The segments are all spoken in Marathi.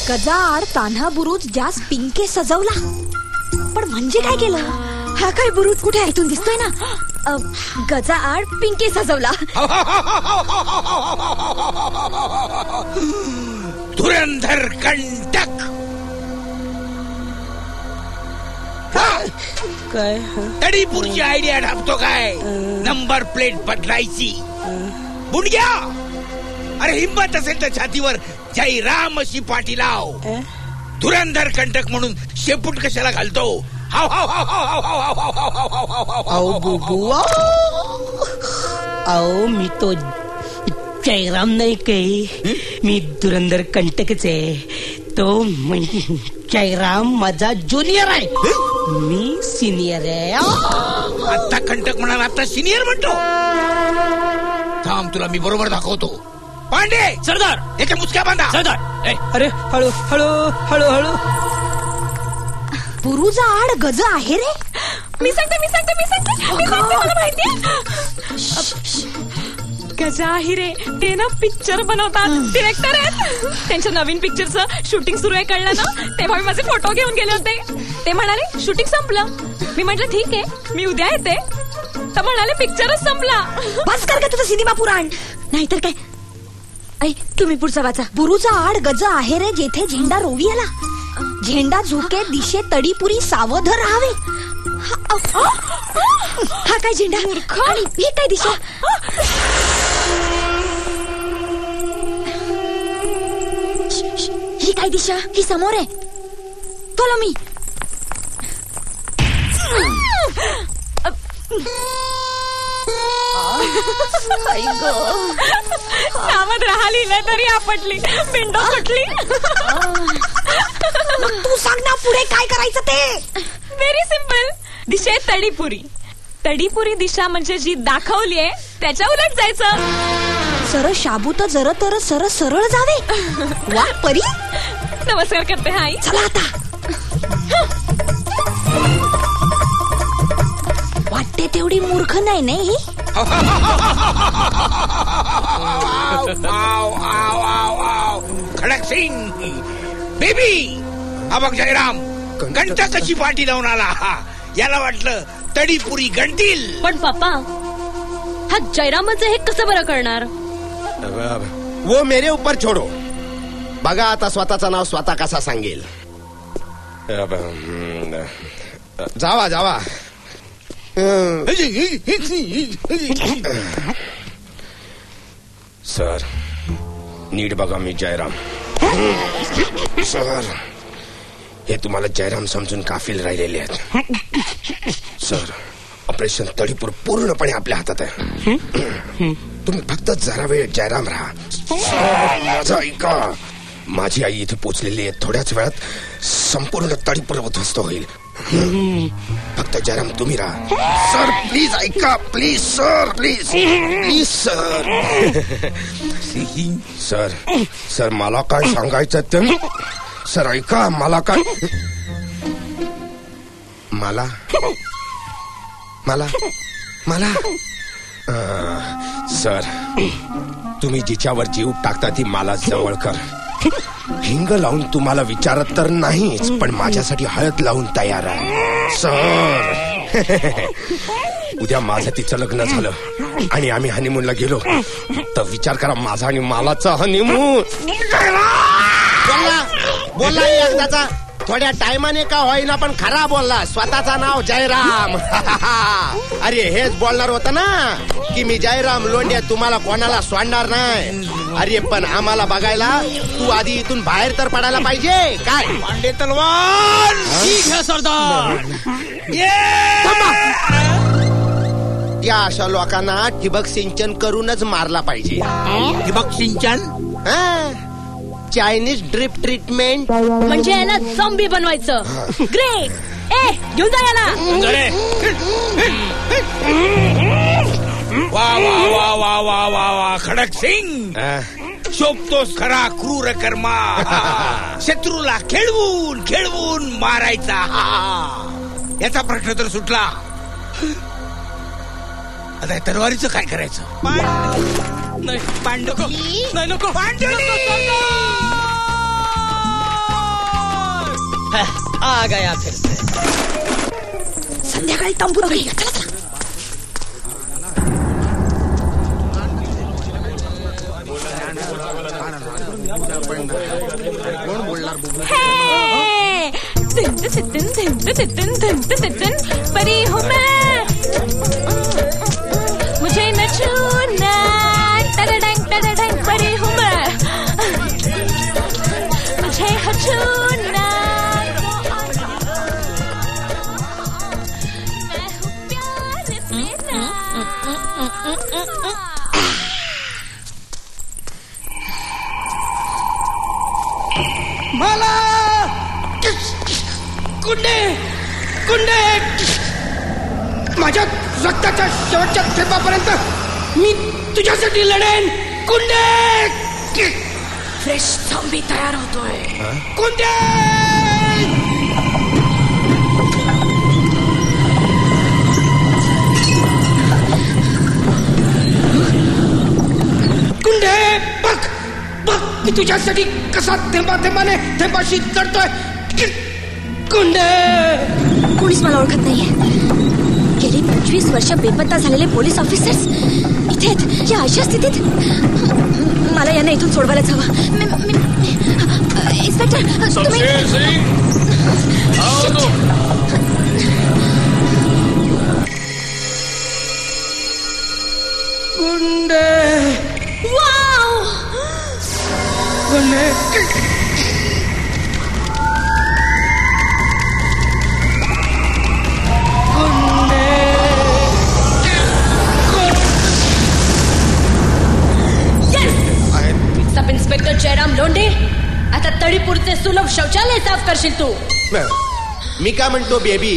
गजाआड तान्हा बुरुज जास पिंके सजवला. पण म्हणजे काय केलं? हा काय बुरुज कुठे ऐकून दिसतोय ना? गजाआड पिंके सजवला. धुरंधर कंटक. काय तडीपूरची आयडिया ढाबतो काय? नंबर प्लेट बदलायची. बुडग्या, अरे हिंमत असेल तर छातीवर जय राम अशी पाठी लाव. धुरंधर कंटक म्हणून शेपूट कशाला घालतो? हाव हाव हाव हाव हाव हाव हाव हाव हाव हाव हाव. आओ बुबू, आओ मी तो जयराम नाही काही, मी धुरंधर कंटकच आहे. तो जयराम माझा ज्युनियर आहे, मी सिनियर आहे. आता कंटक म्हणाला, आता सिनियर म्हणतो. थांब, तुला मी बरोबर दाखवतो. पांडे सरदार, याच्या मुसक्या बांधा. सरदार, अरे हळू हळू हळू हळू. बुरुजा आड गज आहे रे. मी सांगते मला माहितीये. गजा हिरे ते ना पिक्चर बनवतात, डिरेक्टर आहेत. त्यांच्या नवीन पिक्चरचं शूटिंग सुरू आहे कळलं ना, तेव्हा मी माझे फोटो घेऊन गेले होते. ते म्हणाले शूटिंग संपलं. मी म्हटलं ठीक आहे, मी उद्या येते. तर म्हणाले पिक्चरच संपला. बस कर का तुझा सिनेमा पुराण, नाहीतर काय. ऐ तुम्ही पुढचा वाचा. बुरुजा आड गज आहे रे, जेथे झेंडा रोवी आला. झेंडा झोके दिशे तडीपुरी सावध राहावे. हा काय झेंडा? आणि ही काय दिशा? ही काय दिशा? ही समोर आहे. Follow me. सावध राहिली नाही तरी आपटली, पिंडो फुटली. तू सांग ना पुढे काय करायचं ते. Very simple. दिशे तडीपुरी. तडीपुरी दिशा म्हणजे जी दाखवली आहे त्याच्या उलट जायचं. सर शाबूत जर तर सर सरळ जावे. वा परी, नमस्कार करते. हाय, चला आता. वाटते तेवढी मूर्ख नाही नाही. खडक सिंग बेबी, हा बघ जयराम, घंटा कशी पाठी लावून आला. याला वाटलं तडीपुरी गणतील. पण पप्पा, हा जयरामचं हे कसं बरं करणार? वो मेरे ऊपर छोडो. बघा आता स्वतःचं नाव स्वतः कसा सांगेल. जावा जावा. सर नीट बघा, मी जयराम. सर हे तुम्हाला जयराम समजून काफिल राहिलेले आहेत. सर ऑपरेशन तडीपूर पूर्णपणे आपल्या हातात आहे. तुम्ही फक्त जरा वेळ जयराम राहा. माझं ऐका, माझी आई इथे पोचलेली आहे. थोड्याच वेळात संपूर्ण तडीपूर उद्ध्वस्त होईल. फक्त जयराम तुम्ही राहा. सर प्लीज ऐका, please sir, please please sir. Sir sir मला काय सांगायचं ते. सर ऐका, मला काय, मला मला मला सर तुम्ही जिच्यावर जीव टाकता ती मला जवळ कर. हिंग लावून तुम्हाला विचारत तर नाहीच, पण माझ्यासाठी हळद लावून तयार आहे. सर उद्या माझं तिचं लग्न झालं आणि आम्ही हनीमूनला गेलो तर विचार करा, माझा आणि मालाचा हनीमून. बोलला एकदाचा, थोड्या टायमाने का होईना पण खरा बोलला. स्वतःचा नाव जयराम. अरे हेच बोलणार होतं ना की मी जयराम लोंढ्या, तुम्हाला कोणाला सोडणार नाही. अरे पण आम्हाला बघायला तू आधी इथून बाहेर तर पडायला पाहिजे. काय पांडे तलवार. ठीक आहे सरदार. या अशा लोकांना ठिबक सिंचन करूनच मारला पाहिजे. ठिबक सिंचन, चायनीज ड्रिप ट्रीटमेंट म्हणजे याला झॉम्बी बनवायचं. ग्रेट. ए घेऊन जा याला. वा वा वा वा वा वा वा. खडक सिंग, शोभतोस खरा क्रूर कर्मा. शत्रूला खेळवून खेळवून मारायचा. याचा प्रश्न तर सुटला. आता तलवारीचं काय करायचं? नाही, पांडू नाही नको. पांडुली. आ गया फिर से. संध्याकाळी तंबू घेऊया. चला चला. परी हूँ मैं, मुझे न छूना. टडडंग टडडंग परी हूँ मैं, मुझे न छूना. मैं हूँ प्यार से मला कुंडे कुंडे माझ्या रक्ताच्या शेवटच्या थेंबापर्यंत मी तुझ्यासाठी लढेन. कुंडे. फ्रेश झॉम्बी तयार होतोय. कुंडे. कुंडे बघ बघ मी तुझ्यासाठी कसा थेंबाने थेंबाशी लढतोय. कुंडे. कोणीच मला ओळखत नाहीये. गेली 25 वर्ष बेपत्ता झालेले पोलीस ऑफिसर्स इथे या अशा स्थितीत. मला यांना इथून सोडवायलाच हवं. इन्स्पेक्टर तुम्ही कुंडे. वाव. कुंडे. सब इन्स्पेक्टर जयराम लोंढे, आता तळीपूरचे सुलभ शौचालय साफ करशील तू. मी काय म्हणतो बेबी,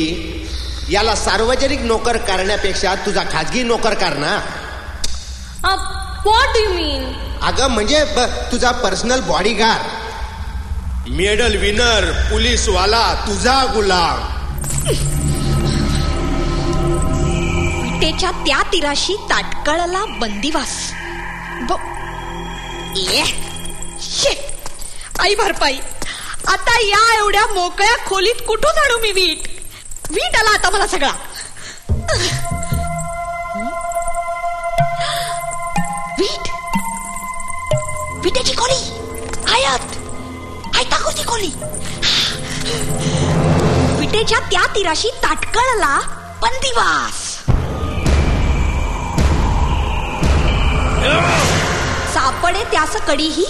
याला सार्वजनिक नोकर करण्यापेक्षा तुझा खाजगी नोकर कर ना. व्हॉट डू यू मीन? अगं म्हणजे तुझा personal bodyguard, medal winner, police वाला, तुझा गुलाम. विटेच्या त्या तीराशी ताटकळला बंदिवास. आई भरपाई. आता या एवढ्या मोकळ्या खोलीत कुठून आणू मी वीट. वीट आला आता मला सगळा. वीट. विटेची खोली. आयत आयताकृती खोली. विटेच्या त्या तीराशी ताटकळला बंदिवास. सापडे त्यास कढीही.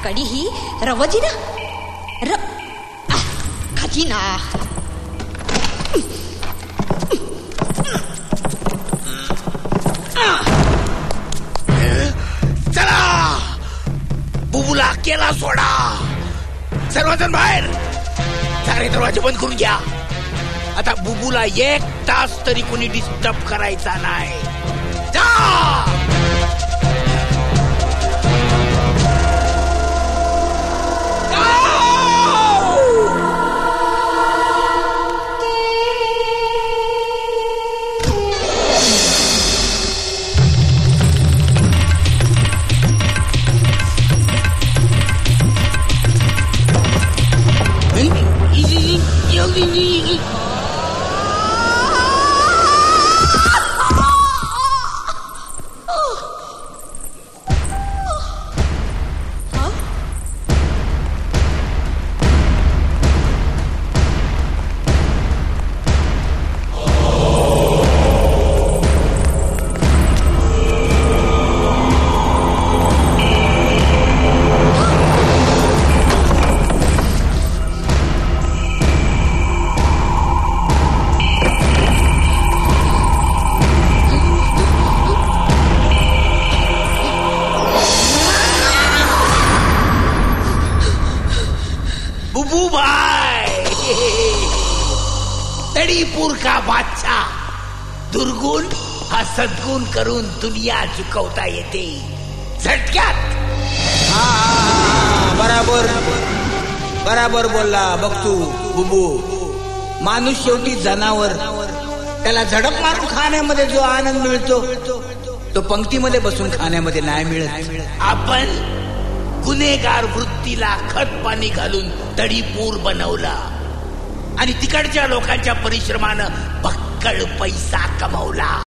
कढीही रवजीना खजिना. चला बुबूला केला सोडा. सर्वजण बाहेर. सारे दरवाजे बंद करून घ्या. आता बुबूला 1 तास तरी कोणी डिस्टर्ब करायचा नाही. जा. तड़ीपुर का बादशाह दुर्गुण हा सद्गुण करून दुनिया चुकवता येते झटक्यात. बराबर बराबर बोलला बघतू बुबू. माणूस शेवटी जनावर. त्याला झडप मारून खाण्यामध्ये जो आनंद मिळतो तो पंक्तीमध्ये बसून खाण्यामध्ये नाही मिळत. आपण गुन्हेगार वृत्तीला खत पाणी घालून तडीपूर बनवला आणि तिकडच्या लोकांच्या परिश्रमानं भक्कळ पैसा कमवला.